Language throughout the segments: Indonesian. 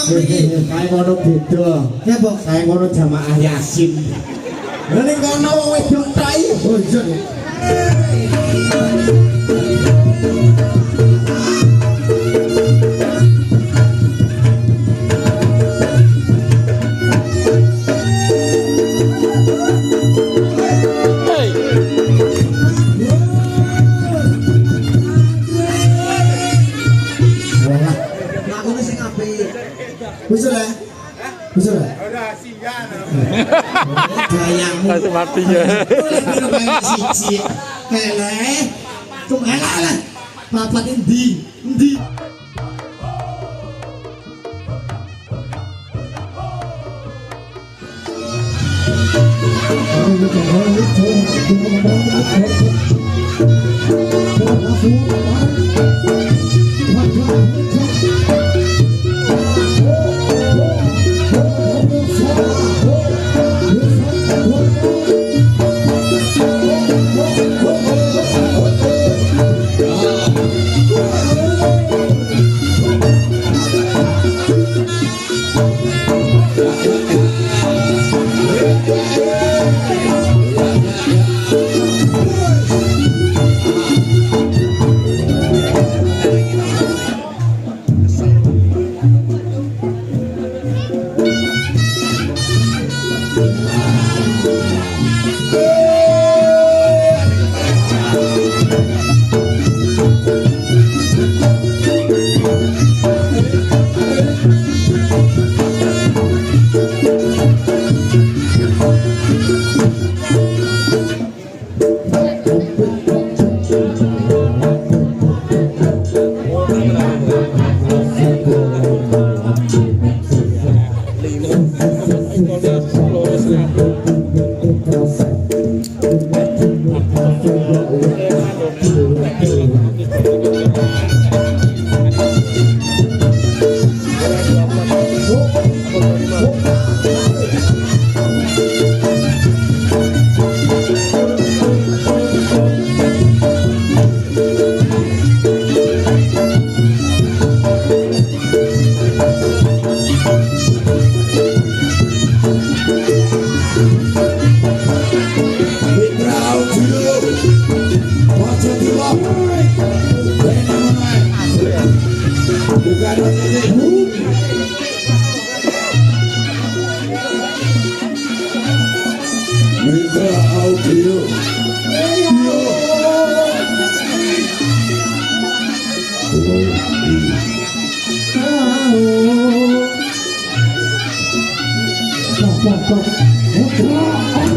Saya ngono beda. Ya, Bok. Saya ngono jamaah Yasin. Lha ning kono wong wedok tok iki. Oh, iya. Bisa lah, bisa lah. Udah sian. Gayamu. Masih matinya. Siji. Keleh. Cuma lah. Papat endi? Endi? Oh,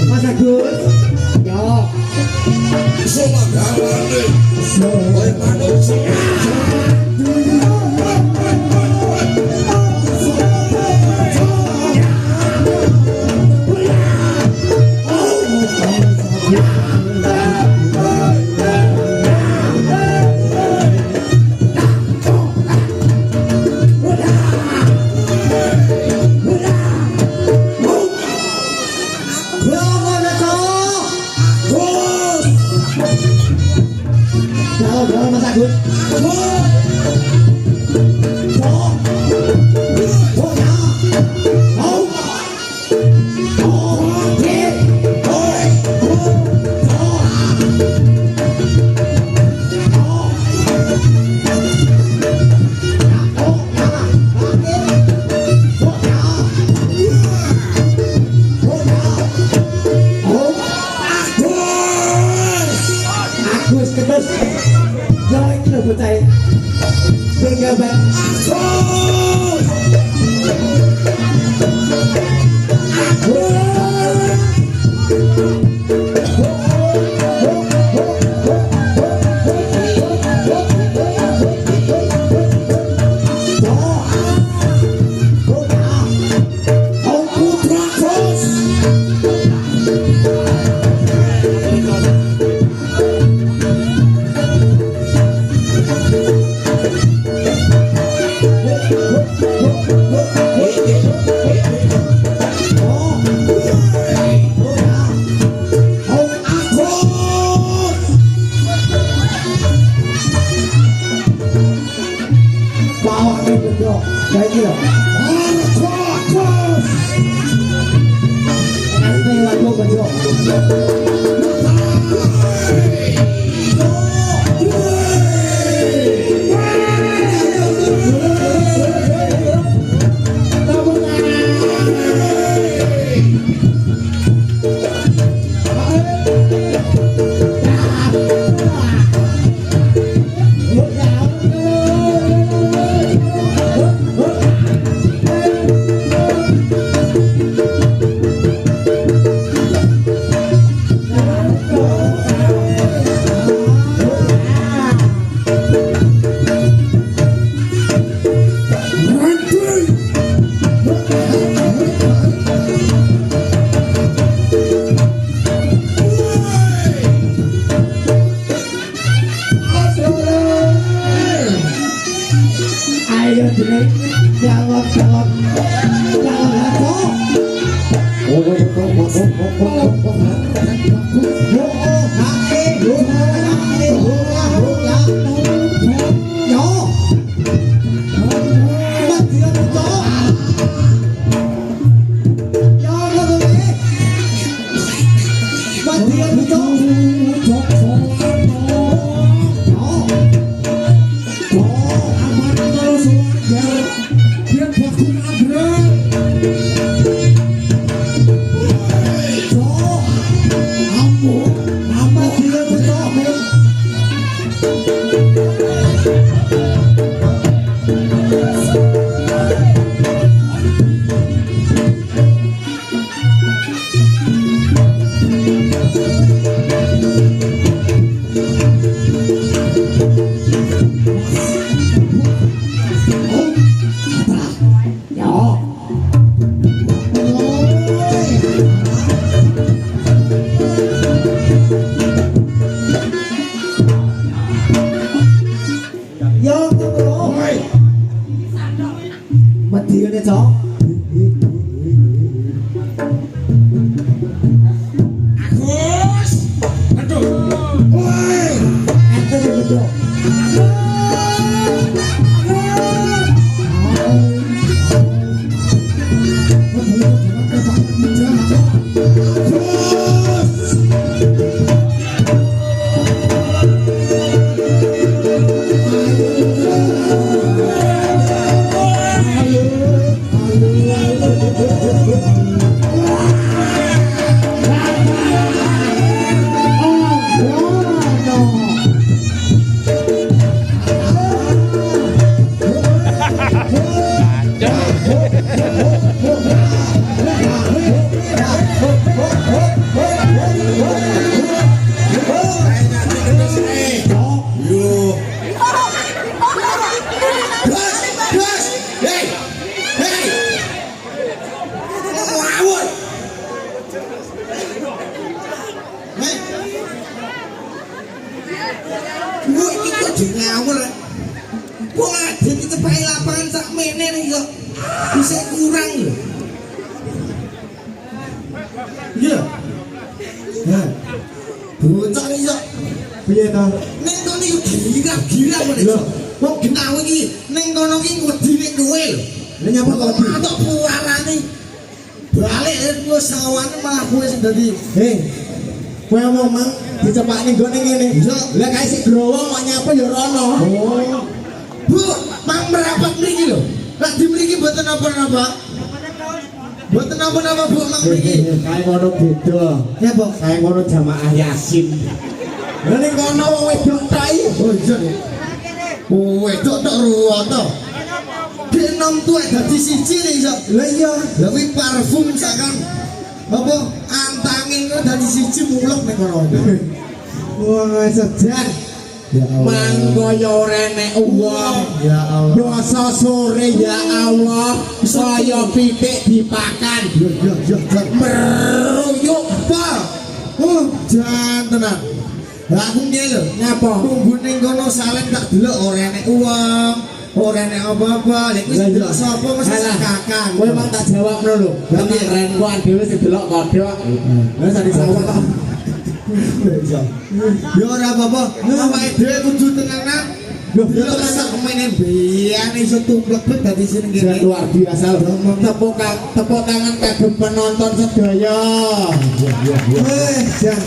Mas Agus, yo, Oi manusia. Mas Agus. Agus ketus. Jangan kita percaya. Bergabat. Kayak gitu. Nanti lagu baju. Ayo Drake, jawab chó. Agus, aduh, woi, Ente betul. Gue ikut juga ngawur. Gue ada di tepai lapangan sak mene nih kok bisa kurang loh. Iya. Nah, bocah nih kok. Piye to? Neng kono iki gila kok. Lho, kok genawe iki neng kono iki wedine kowe lho. lha nyapa kok di? Atok puarane. Balik wis sawane malah kowe sing dadi. Hei. Kowe ngomong mang dicepakne nggone ngene. Lah kae sik growong kok nyapa ya rono. Oh. Bu, mang merapat mriki lho. Lah di mriki mboten napa-napa. Mboten napa-napa Bu mang mriki. Kae ngono beda. Ya, Bu. Kae ngono jamaah Yasin. Lah ning kono wong wedok tok iki. Oh iya nih. Oh wedok tok ruwoto. Denom tuwek dadi siji nih iso. Lah iya. Lah kuwi parfum sakan. Apa antangin kok dadi siji mulek ning kono. Wah, sejan. Ya Allah. Mangko ya ora enek uang. Ya Allah. Puasa sore ya Allah, saya pitik dipakan. Ya. Meruyuk Apa? Oh, jan tenan. Lah aku ngene lho. ngapa? Tunggu ning kono salen tak delok ora enek uang, ora enek apa-apa. Lek wis delok sapa mesti kakang. Kowe mang tak jawabno lho. Lah ren ku dhewe sing delok kodhok. Lah sak disawak. Ya ora apa-apa. Awake dhewe kudu tenanan. Lho, ya sak kemene biyen iso tumplek dadi sini Jangan kene. luar biasa lho. Tepuk tangan kagem penonton sedaya. Jan.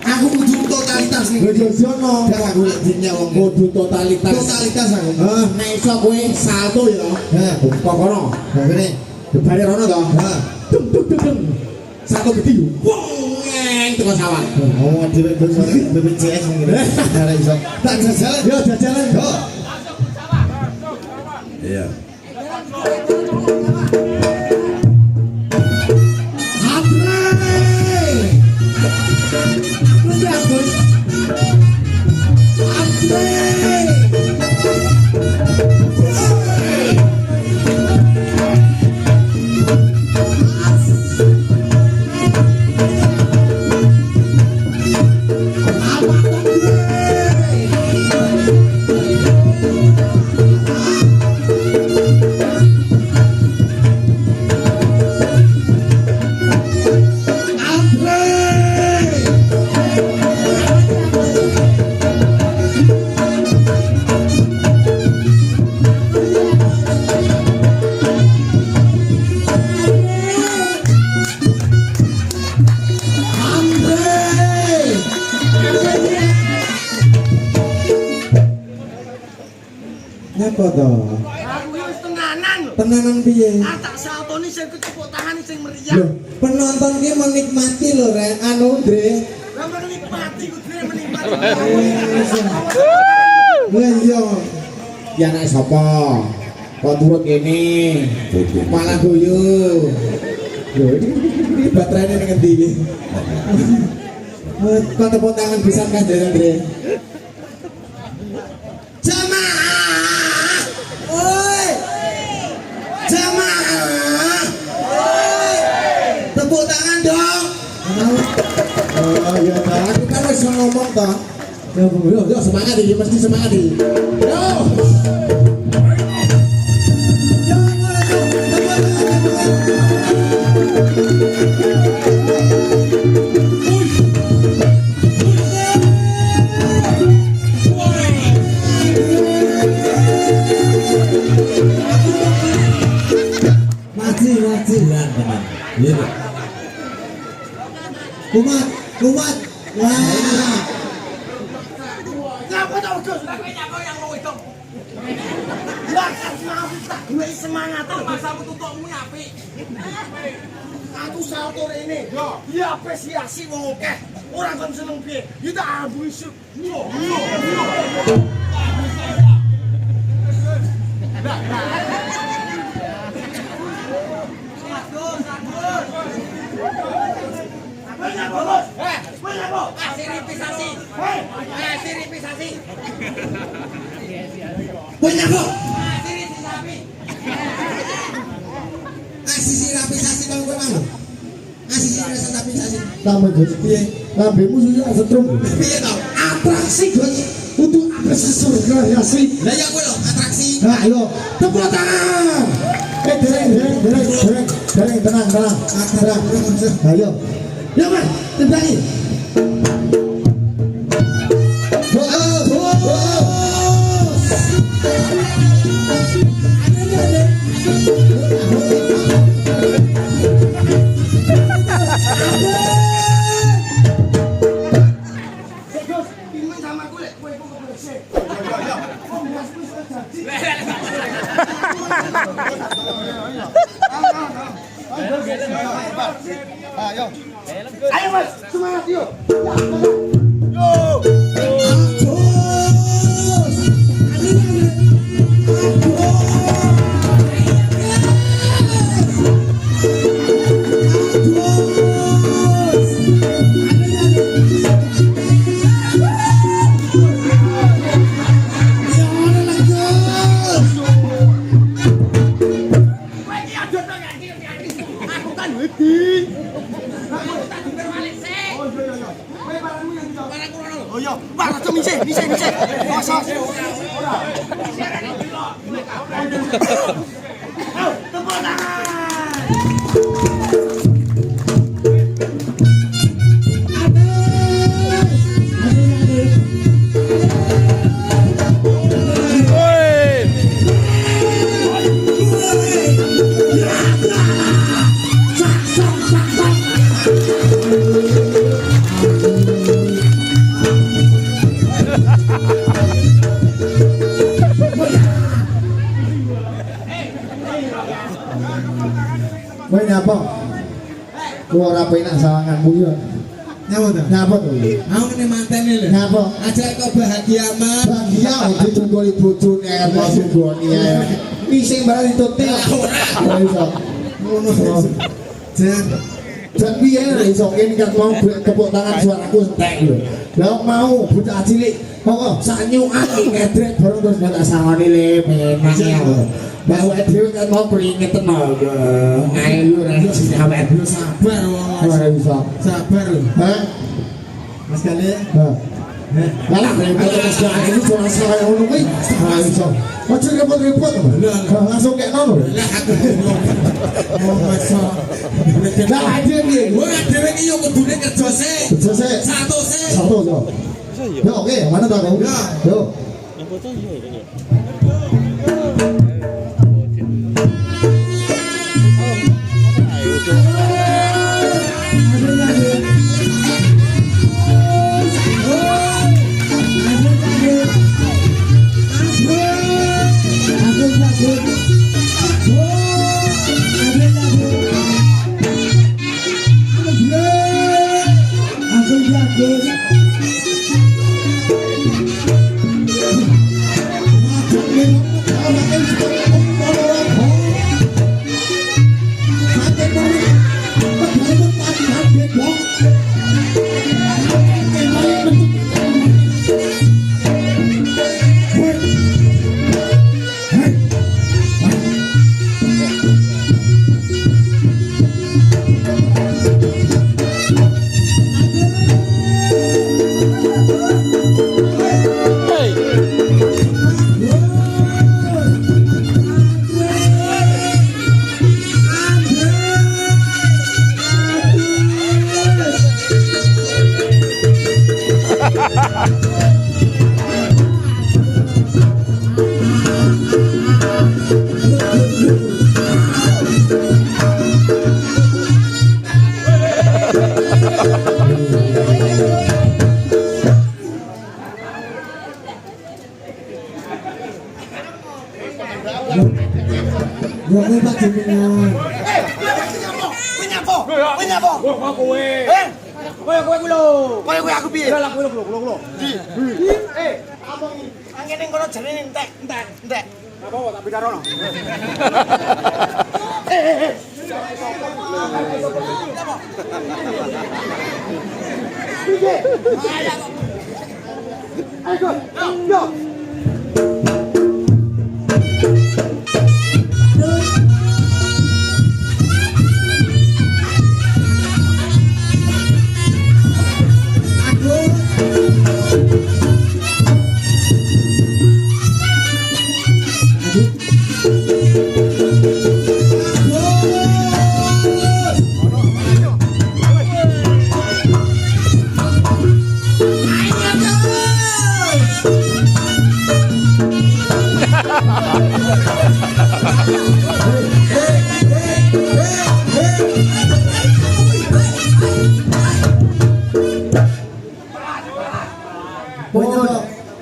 Aku kudu totalitas nih. Lho jono. Gak aku lek dinyawang. Kudu totalitas. Totalitas aku. Nek iso kowe salto ya. Kok kono. Nah, ngene. Debare rono to. Nah. Dum. Salto gede. Wong ngeng teko sawah. Oh, dhewe BPJS ngene. Ora iso. Tak jajalan. Yo jajalan. Yo. Iya. Napa to? Aku wis tenanan lho. Tenanan piye? Ah tak saltoni sing ketepuk tangan sing meriah. Lho, penonton ki menikmati lho, Ren. Anu, Dre. Lah menikmati kudu menikmati. Lah iya. Ya anak sapa? Kok turut kene? Malah guyu. Lho, iki baterainya ning endi iki? Kok tepuk tangan pisan kan Dre? Jamaah. Oi. Jamaah. Oi. Tepuk tangan dong. Oh iya ta, aku kan wis ngomong ta. Yo semangat iki, mesti semangat iki. Yo. Iya. Kumat, kumat. Wah. Ngapa tau Gus? Lah kowe nyapa yang mau itu. Lah mau tak gue semangat masamu tutukmu apik. Aku salto rene. Yo, ya apresiasi wong akeh. Ora kon seneng piye. Kita ambu isu. Yo. Banyak bos. Banyak bos. Siripisasi. Siripisasi. Banyak kok. Siripisasi. Sisi rapisasi bang gue mau. Sisi rasa rapisasi. Tambah Gus piye? Lambemu susah setrum. Piye tau? Atraksi Gus. Untuk atraksi surga ya sih. Lah ya gue loh atraksi. Nah, ayo tepuk tangan. Dereng, tenang. Ayo. Ya Mas, tembaki. Gus, pimen sama gue, kowe kok bersih. Oh, beras wis jadi. Ayo Mas, semangat yuk. Aku kan wedi. Aku tak berbalik sih. Oh iya. Kowe barangmu yang bisa. Barangku ngono. Oh iya. Wah, aja misih. Sos. Ora. Ayo, tepuk tangan. Kowe nyapa? Kowe ora penak sawanganmu yo. Nyapa to? Mau nih mantan nih. Nyapa? Aja kau bahagia amat. Bahagia ditunggoni bojone ae tunggoni ae. Pising barang ditutik. Ora iso. Ngono. Dan piye nek iso kene kan mau tepuk tangan suaraku entek lho. Lah mau bocah cilik kok sanyukan ngedrek bareng terus gak sawani le memang ya. Bahwa dhewe kan mau keringet tenan. Ayo ora iso awake dhewe Sabar wong. ora iso. Sabar lho. Hah? Mas Kale. Hah. Lah nek terus gak ini cuma salah ngono kuwi. Ora iso. Ojo repot-repot. Langsung kek ngono. Lah aku mau maso. Lah aja piye? Ora dhewe iki yo kudune kerja sik. Kerja sik. Satu sik. Satu yo. Yo oke, mana tak kau? Ya. Yo. Aku Gua Pak jenengan. Menyapa? Kowe. Kowe ku lho. Kowe aku piye? Lah kowe lho. Abang angin ning kono jarene entek. Apa tak bidarono? Ayo, yo.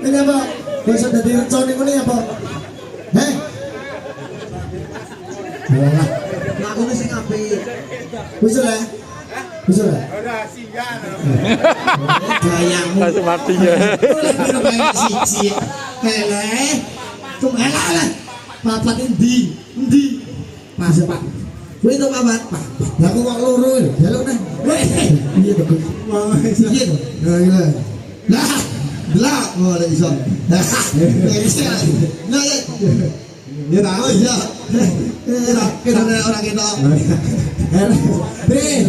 Ini apa? Bisa jadi rencana ini apa? Heh? Alah, Aku ini sing apik. bisa lah? Bisa lah? Gayamu. Langsung matinya. Siji. Hele. Kumaha lah. Papat endi? Mas Pak. Kuwi to papat. Lah aku kok loro lho. Jaluk neh. Iya to. Piye to? Ya iya. Lah, boleh iso. Nah, Ya tahu ya. Kita orang kita. Heh.